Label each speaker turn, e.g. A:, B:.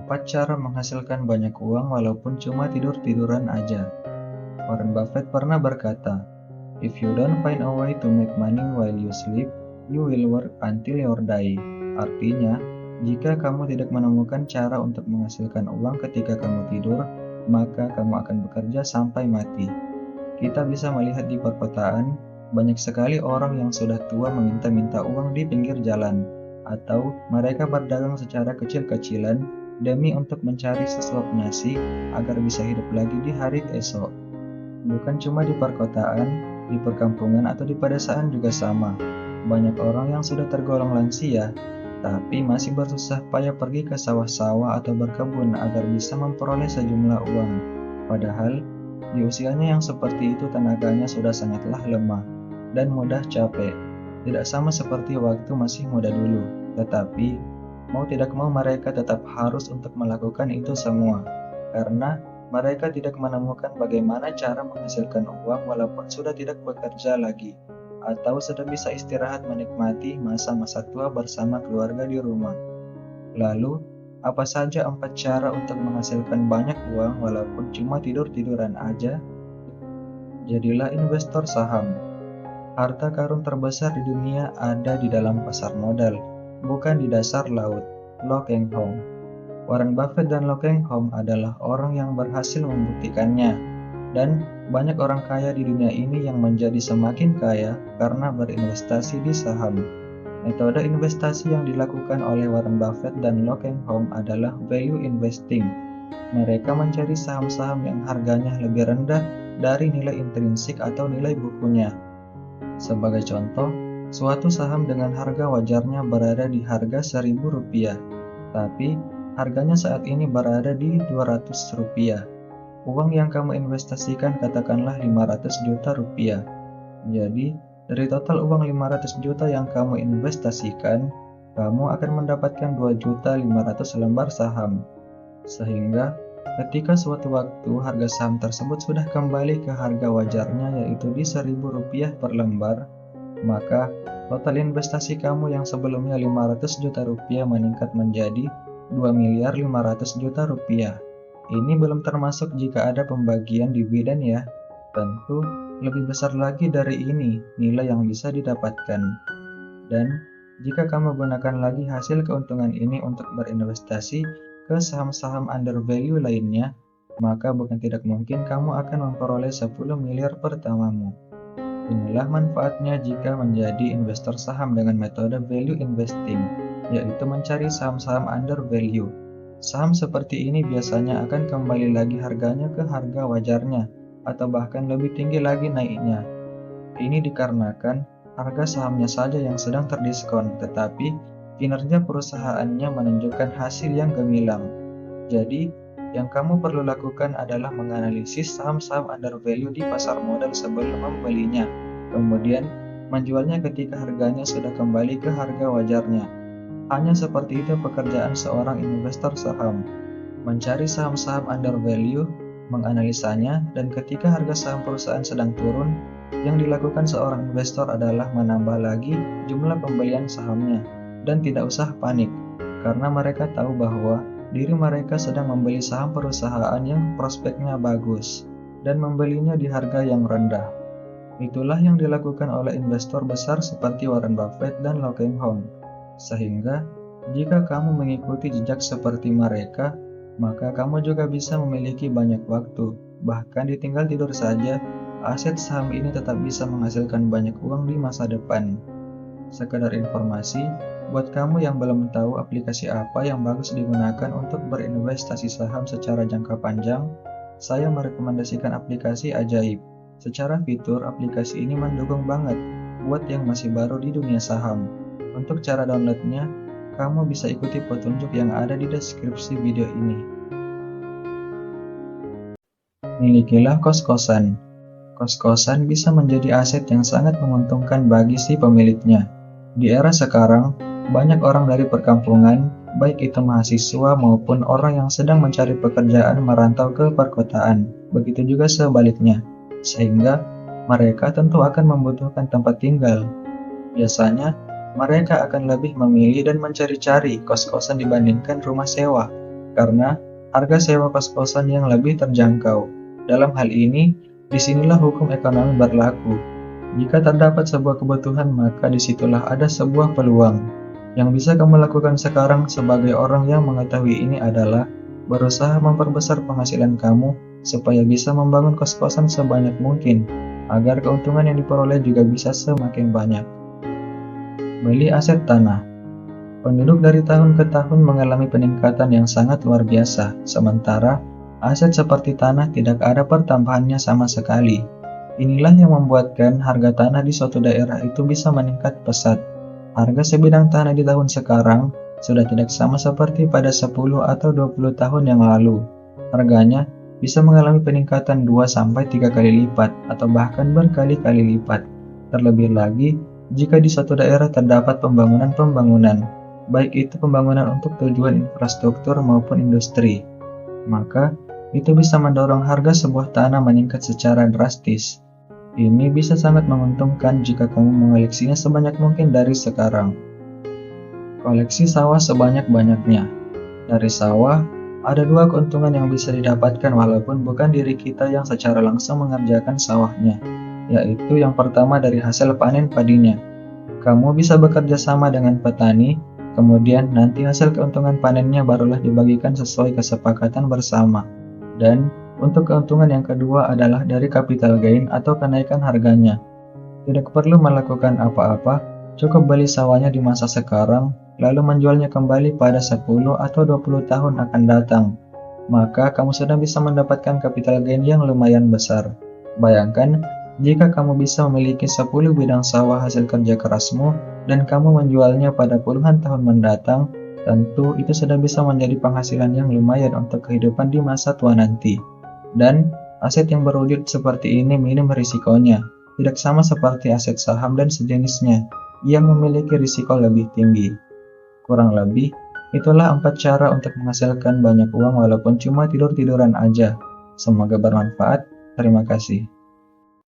A: 4 cara menghasilkan banyak uang walaupun cuma tidur-tiduran aja. Warren Buffett pernah berkata, "If you don't find a way to make money while you sleep, you will work until you die." Artinya, jika kamu tidak menemukan cara untuk menghasilkan uang ketika kamu tidur, maka kamu akan bekerja sampai mati. Kita bisa melihat di perkotaan, banyak sekali orang yang sudah tua meminta-minta uang di pinggir jalan, atau mereka berdagang secara kecil-kecilan demi untuk mencari sesuap nasi agar bisa hidup lagi di hari esok. Bukan cuma di perkotaan, di perkampungan atau di pedesaan juga sama. Banyak orang yang sudah tergolong lansia, tapi masih bersusah payah pergi ke sawah-sawah atau berkebun agar bisa memperoleh sejumlah uang. Padahal, di usianya yang seperti itu tenaganya sudah sangatlah lemah dan mudah capek. Tidak sama seperti waktu masih muda dulu, tetapi mau tidak mau mereka tetap harus untuk melakukan itu semua, karena mereka tidak menemukan bagaimana cara menghasilkan uang walaupun sudah tidak bekerja lagi, atau sudah bisa istirahat menikmati masa-masa tua bersama keluarga di rumah. Lalu, apa saja 4 cara untuk menghasilkan banyak uang walaupun cuma tidur-tiduran aja? Jadilah investor saham. Harta karun terbesar di dunia ada di dalam pasar modal, bukan di dasar laut. Lo Keng Hong. Warren Buffett dan Lo Keng Hong adalah orang yang berhasil membuktikannya, dan banyak orang kaya di dunia ini yang menjadi semakin kaya karena berinvestasi di saham. Metode investasi yang dilakukan oleh Warren Buffett dan Lo Keng Hong adalah value investing. Mereka mencari saham-saham yang harganya lebih rendah dari nilai intrinsik atau nilai bukunya. Sebagai contoh, suatu saham dengan harga wajarnya berada di harga Rp1.000, tapi harganya saat ini berada di Rp200. Uang yang kamu investasikan katakanlah Rp500 juta. Jadi, dari total uang 500 juta yang kamu investasikan, kamu akan mendapatkan 2.500.000 lembar saham. Sehingga, ketika suatu waktu harga saham tersebut sudah kembali ke harga wajarnya yaitu di Rp1.000 per lembar, maka total investasi kamu yang sebelumnya Rp500 juta meningkat menjadi Rp2.500.000 juta. Ini belum termasuk jika ada pembagian dividen ya. Tentu lebih besar lagi dari ini nilai yang bisa didapatkan. Dan jika kamu gunakan lagi hasil keuntungan ini untuk berinvestasi ke saham-saham under value lainnya, maka bukan tidak mungkin kamu akan memperoleh 10 miliar pertamamu. Inilah manfaatnya jika menjadi investor saham dengan metode value investing, yaitu mencari saham-saham under value. Saham seperti ini biasanya akan kembali lagi harganya ke harga wajarnya, atau bahkan lebih tinggi lagi naiknya. Ini dikarenakan harga sahamnya saja yang sedang terdiskon, tetapi kinerja perusahaannya menunjukkan hasil yang gemilang. Jadi, yang kamu perlu lakukan adalah menganalisis saham-saham under value di pasar modal sebelum membelinya, kemudian menjualnya ketika harganya sudah kembali ke harga wajarnya. Hanya seperti itu pekerjaan seorang investor saham. Mencari saham-saham under value, menganalisanya, dan ketika harga saham perusahaan sedang turun, yang dilakukan seorang investor adalah menambah lagi jumlah pembelian sahamnya. Dan tidak usah panik, karena mereka tahu bahwa diri mereka sedang membeli saham perusahaan yang prospeknya bagus, dan membelinya di harga yang rendah. Itulah yang dilakukan oleh investor besar seperti Warren Buffett dan Lo Keng Hong. Sehingga, jika kamu mengikuti jejak seperti mereka, maka kamu juga bisa memiliki banyak waktu. Bahkan ditinggal tidur saja, aset saham ini tetap bisa menghasilkan banyak uang di masa depan. Sekedar informasi, buat kamu yang belum tahu aplikasi apa yang bagus digunakan untuk berinvestasi saham secara jangka panjang, saya merekomendasikan aplikasi Ajaib. Secara fitur, aplikasi ini mendukung banget buat yang masih baru di dunia saham. Untuk cara downloadnya, kamu bisa ikuti petunjuk yang ada di deskripsi video ini. Milikilah kos-kosan. Kos-kosan bisa menjadi aset yang sangat menguntungkan bagi si pemiliknya. Di era sekarang, banyak orang dari perkampungan, baik itu mahasiswa maupun orang yang sedang mencari pekerjaan merantau ke perkotaan. Begitu juga sebaliknya, sehingga mereka tentu akan membutuhkan tempat tinggal. Biasanya, mereka akan lebih memilih dan mencari-cari kos-kosan dibandingkan rumah sewa. karena harga sewa kos-kosan yang lebih terjangkau. Dalam hal ini, disinilah hukum ekonomi berlaku. Jika terdapat sebuah kebutuhan, maka disitulah ada sebuah peluang. Yang bisa kamu lakukan sekarang sebagai orang yang mengetahui ini adalah berusaha memperbesar penghasilan kamu supaya bisa membangun kos-kosan sebanyak mungkin, agar keuntungan yang diperoleh juga bisa semakin banyak. Beli aset tanah. Penduduk dari tahun ke tahun mengalami peningkatan yang sangat luar biasa, sementara aset seperti tanah tidak ada pertambahannya sama sekali. Inilah yang membuatkan harga tanah di suatu daerah itu bisa meningkat pesat. Harga sebidang tanah di tahun sekarang sudah tidak sama seperti pada 10 atau 20 tahun yang lalu. Harganya bisa mengalami peningkatan 2-3 kali lipat atau bahkan berkali-kali lipat. Terlebih lagi jika di suatu daerah terdapat pembangunan-pembangunan, baik itu pembangunan untuk tujuan infrastruktur maupun industri, maka itu bisa mendorong harga sebuah tanah meningkat secara drastis. Ini bisa sangat menguntungkan jika kamu mengoleksinya sebanyak mungkin dari sekarang. Koleksi sawah sebanyak-banyaknya. Dari sawah, ada dua keuntungan yang bisa didapatkan walaupun bukan diri kita yang secara langsung mengerjakan sawahnya, yaitu yang pertama dari hasil panen padinya. Kamu bisa bekerja sama dengan petani, kemudian nanti hasil keuntungan panennya barulah dibagikan sesuai kesepakatan bersama. Dan untuk keuntungan yang kedua adalah dari capital gain atau kenaikan harganya. Tidak perlu melakukan apa-apa, cukup beli sawahnya di masa sekarang, lalu menjualnya kembali pada 10 atau 20 tahun akan datang. Maka kamu sudah bisa mendapatkan capital gain yang lumayan besar. Bayangkan, jika kamu bisa memiliki 10 bidang sawah hasil kerja kerasmu dan kamu menjualnya pada puluhan tahun mendatang, tentu itu sudah bisa menjadi penghasilan yang lumayan untuk kehidupan di masa tua nanti. Dan aset yang berwujud seperti ini minim risikonya, tidak sama seperti aset saham dan sejenisnya yang memiliki risiko lebih tinggi. Kurang lebih, itulah 4 cara untuk menghasilkan banyak uang walaupun cuma tidur-tiduran aja. Semoga bermanfaat. Terima kasih.